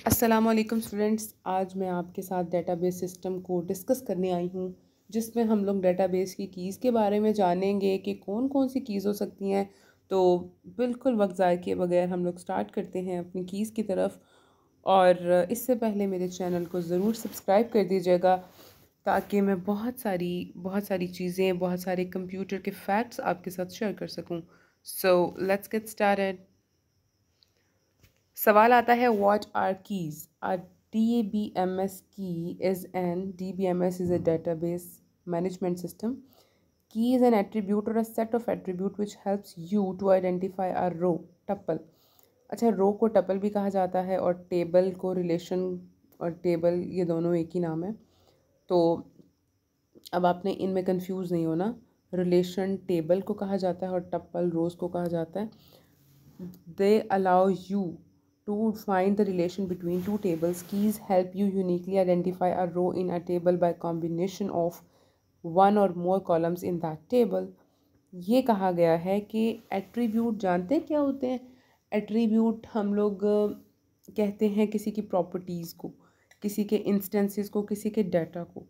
अस्सलाम वालेकुम स्टूडेंट्स। आज मैं आपके साथ डेटाबेस सिस्टम को डिस्कस करने आई हूँ, जिसमें हम लोग डेटाबेस की कीज़ के बारे में जानेंगे कि कौन कौन सी कीज़ हो सकती हैं। तो बिल्कुल वक्त ज़ाय किए बगैर हम लोग स्टार्ट करते हैं अपनी कीज़ की तरफ। और इससे पहले मेरे चैनल को ज़रूर सब्सक्राइब कर दीजिएगा, ताकि मैं बहुत सारी चीज़ें, बहुत सारे कंप्यूटर के फैक्ट्स आपके साथ शेयर कर सकूँ। So let's get started. सवाल आता है, what are keys? A DBMS key is an DBMS is a database management system. Key is an attribute or a set of attribute which helps you to identify a row, tuple. अच्छा, रो को tuple भी कहा जाता है और table को relation और table ये दोनों एक ही नाम है। तो अब आपने इनमें कंफ्यूज नहीं होना। रिलेशन टेबल को कहा जाता है और टपल रोज को कहा जाता है। They allow you to find the relation between two tables. Keys help you uniquely identify a row in a table by combination of one or more columns in that table. ये कहा गया है कि attribute जानते हैं क्या होते हैं? एट्रीब्यूट हम लोग कहते हैं किसी की प्रॉपर्टीज़ को, किसी के इंस्टेंसेस को, किसी के डाटा को।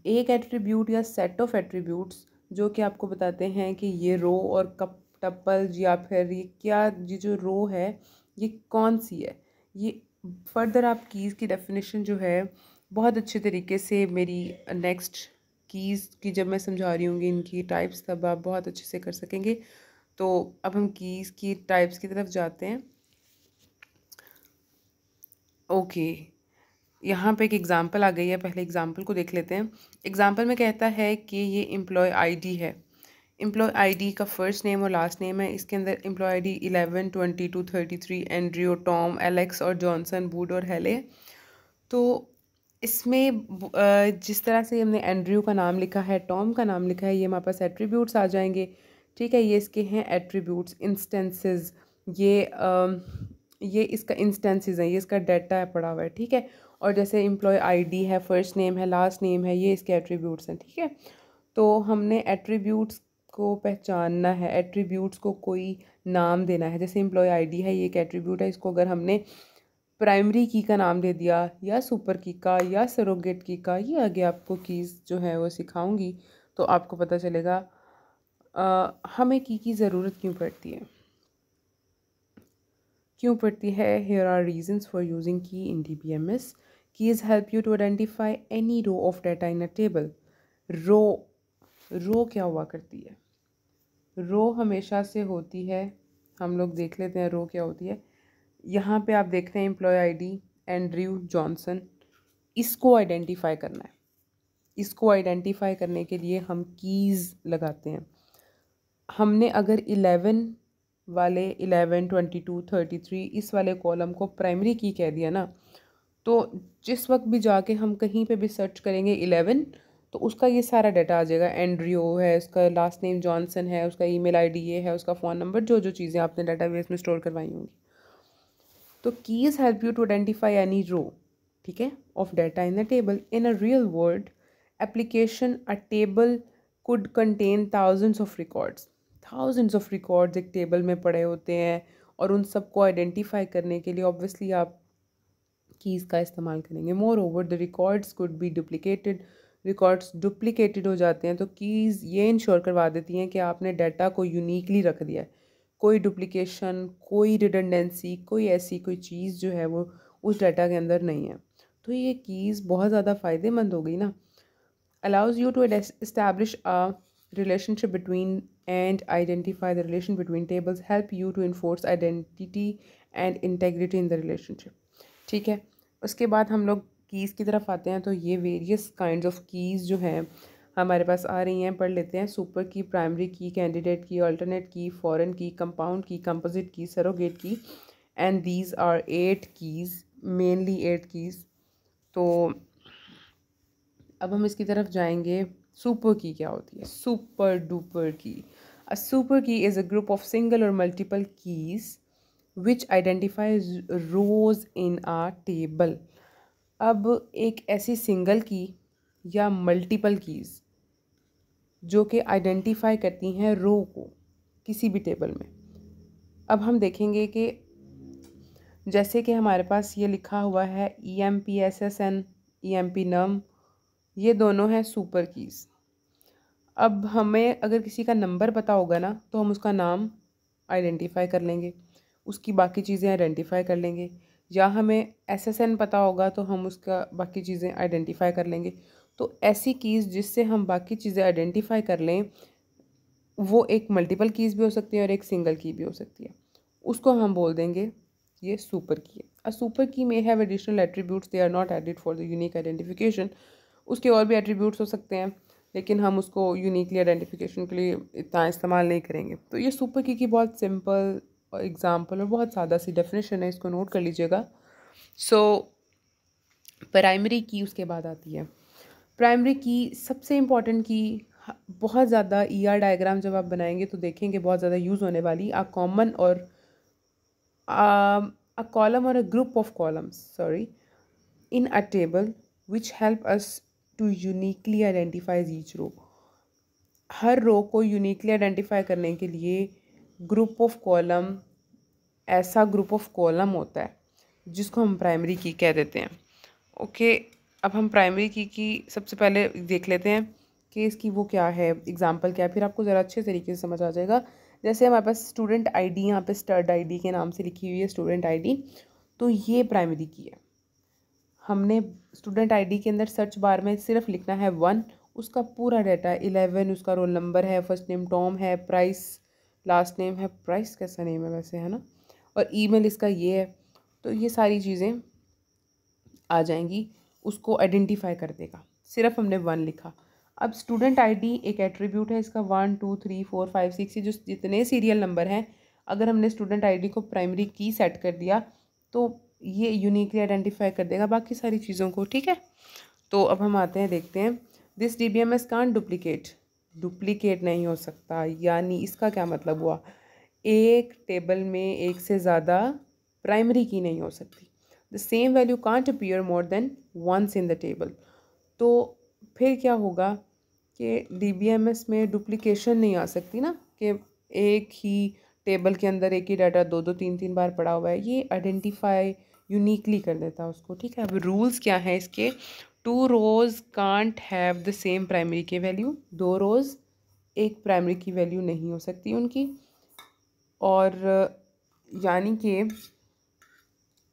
एक एट्रीब्यूट या सेट ऑफ एट्रीब्यूट्स जो कि आपको बताते हैं कि ये रो और कप टपल या फिर ये जो रो है ये कौन सी है। ये फर्दर आप कीज़ की डेफिनेशन जो है बहुत अच्छे तरीके से मेरी नेक्स्ट कीज़ की जब मैं समझा रही हूँगी इनकी टाइप्स, तब आप बहुत अच्छे से कर सकेंगे। तो अब हम कीज़ की टाइप्स की तरफ जाते हैं। ओके, यहाँ पे एक एग्ज़ाम्पल आ गई है, पहले एग्ज़ाम्पल को देख लेते हैं। एग्ज़ाम्पल में कहता है कि ये एम्प्लॉय आईडी है। एम्प्लॉय आईडी का फर्स्ट नेम और लास्ट नेम है। इसके अंदर एम्प्लॉय आईडी 11, 22, 33, एंड्रियो, टॉम, एलेक्स और जॉनसन, वुड और हेले। तो इसमें जिस तरह से हमने एंड्रयू का नाम लिखा है, टॉम का नाम लिखा है, ये हमारे पास एट्रीब्यूट्स आ जाएंगे। ठीक है, ये इसके हैं एट्रीब्यूट्स, इंस्टेंसेस। ये इसका इंस्टेंसेस है, ये इसका डाटा है पड़ा हुआ है। ठीक है, और जैसे एम्प्लॉय आईडी है, फर्स्ट नेम है, लास्ट नेम है, ये इसके एट्रीब्यूट्स हैं। ठीक है, तो हमने एट्रीब्यूट्स को पहचानना है, एट्रीब्यूट्स को कोई नाम देना है। जैसे एम्प्लॉय आईडी है, ये एक एट्रीब्यूट है, इसको अगर हमने प्राइमरी की का नाम दे दिया या सुपर की का या सरोगेट की का, ये आगे आपको कीज़ जो है वो सिखाऊंगी, तो आपको पता चलेगा हमें की ज़रूरत क्यों पड़ती है। Here are reasons for using key in DBMS. Keys help you to identify any row of data in a table. रो क्या हुआ करती है? रो हमेशा से होती है, हम लोग देख लेते हैं रो क्या होती है। यहाँ पे आप देख रहे हैं एम्प्लॉय आईडी एंड्रयू जॉनसन, इसको आइडेंटिफाई करना है। इसको आइडेंटिफाई करने के लिए हम कीज़ लगाते हैं। हमने अगर 11, 22, 33 इस वाले कॉलम को प्राइमरी की कह दिया ना, तो जिस वक्त भी जाके हम कहीं पे भी सर्च करेंगे 11, तो उसका ये सारा डाटा आ जाएगा। एंड्रियो है, उसका लास्ट नेम जॉनसन है, उसका ईमेल आईडी ये है, उसका फ़ोन नंबर, जो जो चीज़ें आपने डाटाबेस में स्टोर करवाई होंगी। तो keys help you to identify any row, ठीक है, of data in the table. In a real world application, a table could contain thousands of records एक टेबल में पड़े होते हैं, और उन सबको आइडेंटिफाई करने के लिए ऑब्वियसली आप कीज़ का इस्तेमाल करेंगे। Moreover the records could be duplicated, records duplicated हो जाते हैं, तो कीज़ ये इंश्योर करवा देती हैं कि आपने डाटा को यूनिकली रख दिया है। कोई डुप्लिकेशन, कोई रिडंडेंसी, कोई ऐसी कोई चीज़ जो है वो उस डाटा के अंदर नहीं है। तो ये कीज़ बहुत ज़्यादा फ़ायदेमंद हो गई ना। allows you to establish a relationship between and identify the relation between tables, help you to enforce identity and integrity in the relationship। ठीक है, उसके बाद हम लोग कीज़ की तरफ आते हैं। तो ये वेरियस काइंड्स ऑफ कीज़ जो हैं हमारे पास आ रही हैं, पढ़ लेते हैं। सुपर की, प्राइमरी की, कैंडिडेट की, अल्टरनेट की, फॉरेन की, कंपाउंड की, composite key, surrogate key, and these are 8 keys, mainly 8 keys. तो अब हम इसकी तरफ जाएंगे। सुपर की क्या होती है? सुपर डुपर की। अ सुपर की is a group of single और मल्टीपल कीज़ विच आइडेंटिफाइज रोज इन आ टेबल। अब एक ऐसी सिंगल की या मल्टीपल कीज़ जो कि आइडेंटिफाई करती हैं रो को किसी भी टेबल में। अब हम देखेंगे कि जैसे कि हमारे पास ये लिखा हुआ है EMP/SSN, EMP/num, ये दोनों हैं सुपर कीज़। अब हमें अगर किसी का नंबर पता होगा ना तो हम उसका नाम आइडेंटिफाई कर लेंगे, उसकी बाकी चीज़ें आइडेंटिफाई कर लेंगे, या हमें SSN पता होगा तो हम उसका बाकी चीज़ें आइडेंटिफाई कर लेंगे। तो ऐसी कीज़ जिससे हम बाकी चीज़ें आइडेंटिफाई कर लें, वो एक मल्टीपल कीज़ भी हो सकती है और एक सिंगल की भी हो सकती है, उसको हम बोल देंगे ये सुपर की है। A super key may have additional attributes, they are not added for the unique identification. उसके और भी एट्रीब्यूट्स हो सकते हैं लेकिन हम उसको यूनिकली आइडेंटिफिकेशन के लिए इतना इस्तेमाल नहीं करेंगे। तो ये सुपर की बहुत सिंपल एग्जांपल और बहुत सादा सी डेफिनेशन है, इसको नोट कर लीजिएगा। सो प्राइमरी की उसके बाद आती है। प्राइमरी की सबसे इम्पॉर्टेंट की, बहुत ज़्यादा ER डायग्राम जब आप बनाएंगे तो देखेंगे बहुत ज़्यादा यूज़ होने वाली आ कॉमन और a column or a group of columns, sorry, in a table which help us to uniquely identify each row. हर रो को यूनिकली आइडेंटिफाई करने के लिए ग्रुप ऑफ कॉलम, ऐसा ग्रुप ऑफ कॉलम होता है जिसको हम प्राइमरी की कह देते हैं। ओके, अब हम प्राइमरी की सबसे पहले देख लेते हैं कि इसकी वो क्या है, एग्जांपल क्या है, फिर आपको ज़रा अच्छे तरीके से समझ आ जाएगा। जैसे हमारे पास स्टूडेंट ID यहाँ पे स्टड ID के नाम से लिखी हुई है, स्टूडेंट ID, तो ये प्राइमरी की है। हमने स्टूडेंट ID के अंदर सर्च बार में सिर्फ लिखना है 1, उसका पूरा डाटा 11, उसका रोल नंबर है, फर्स्ट नेम टॉम है, प्राइस लास्ट नेम है, प्राइस कैसा नेम है वैसे, है ना, और ईमेल इसका ये है। तो ये सारी चीज़ें आ जाएंगी, उसको आइडेंटिफाई कर देगा, सिर्फ हमने 1 लिखा। अब स्टूडेंट ID एक एट्रीब्यूट है, इसका 1 2 3 4 5 6 ये जो जितने सीरियल नंबर हैं, अगर हमने स्टूडेंट ID को प्राइमरी की सेट कर दिया तो ये यूनिकली आइडेंटिफाई कर देगा बाकी सारी चीज़ों को। ठीक है, तो अब हम आते हैं, देखते हैं। दिस DBMS कांट डुप्लीकेट नहीं हो सकता, यानी इसका क्या मतलब हुआ, एक टेबल में एक से ज़्यादा प्राइमरी की नहीं हो सकती। The same value can't appear more than once in the table. तो फिर क्या होगा कि DBMS में डुप्लीकेशन नहीं आ सकती ना, कि एक ही टेबल के अंदर एक ही डाटा 2-2 3-3 बार पड़ा हुआ है, ये आइडेंटिफाई यूनिकली कर देता है उसको। ठीक है, अब रूल्स क्या है इसके, 2 rows can't have the same primary key value, 2 rows एक प्राइमरी की वैल्यू नहीं हो सकती उनकी, और यानी कि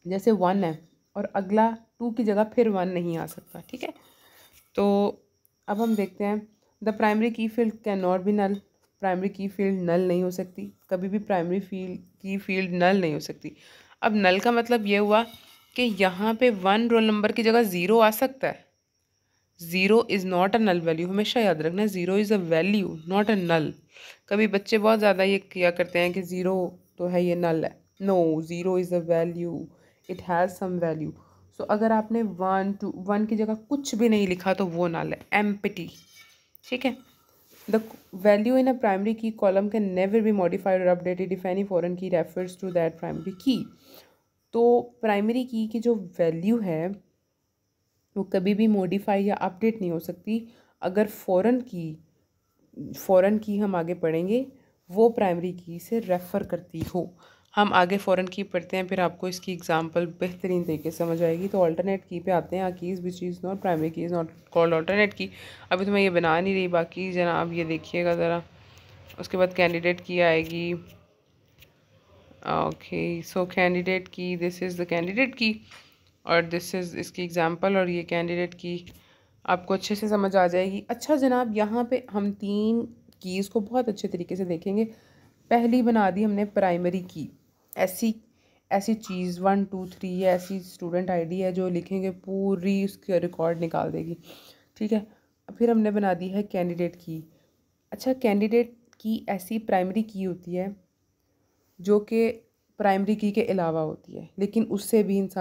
जैसे 1 है और अगला 2 की जगह फिर 1 नहीं आ सकता। ठीक है, तो अब हम देखते हैं, the primary key field can not be null, primary key field null नहीं हो सकती, कभी भी प्राइमरी की फील्ड नल नहीं हो सकती। अब नल का मतलब ये हुआ कि यहाँ पे 1 रोल नंबर की जगह 0 आ सकता है। 0 is not a null value, हमेशा याद रखना, 0 is a value not a null. कभी बच्चे बहुत ज़्यादा ये किया करते हैं कि 0 तो है, ये नल है। No, 0 is a value, it has some value. So अगर आपने 1 की जगह कुछ भी नहीं लिखा तो वो नल है, एम्प्टी। ठीक है, the value in a primary key column can never be modified और updated if any foreign key refers to that primary key. तो प्राइमरी की जो वैल्यू है वो कभी भी मॉडिफाई या अपडेट नहीं हो सकती अगर फ़ॉरेन की हम आगे पढ़ेंगे वो प्राइमरी की से रेफ़र करती हो। हम आगे फ़ॉरेन की पढ़ते हैं, फिर आपको इसकी एग्जांपल बेहतरीन तरीके से समझ आएगी। तो अल्टरनेट की पे आते हैं, keys which is not primary की इज़ नॉट कॉल्ड अल्टरनेट की। अभी तो मैं ये बना नहीं रही, बाकी जनाब ये देखिएगा ज़रा। उसके बाद कैंडिडेट की आएगी। ओके, सो कैंडिडेट की, दिस इज़ द कैंडिडेट की और दिस इज़ इसकी एग्जांपल, और ये कैंडिडेट की आपको अच्छे से समझ आ जाएगी। अच्छा जनाब, यहाँ पे हम 3 कीज़ को बहुत अच्छे तरीके से देखेंगे। पहली बना दी हमने प्राइमरी की, ऐसी ऐसी चीज़ 1 2 3 ऐसी स्टूडेंट ID है जो लिखेंगे पूरी उसके रिकॉर्ड निकाल देगी। ठीक है, फिर हमने बना दी है कैंडिडेट की। अच्छा, कैंडिडेट की ऐसी प्राइमरी की होती है जो कि प्राइमरी की के अलावा होती है, लेकिन उससे भी इंसान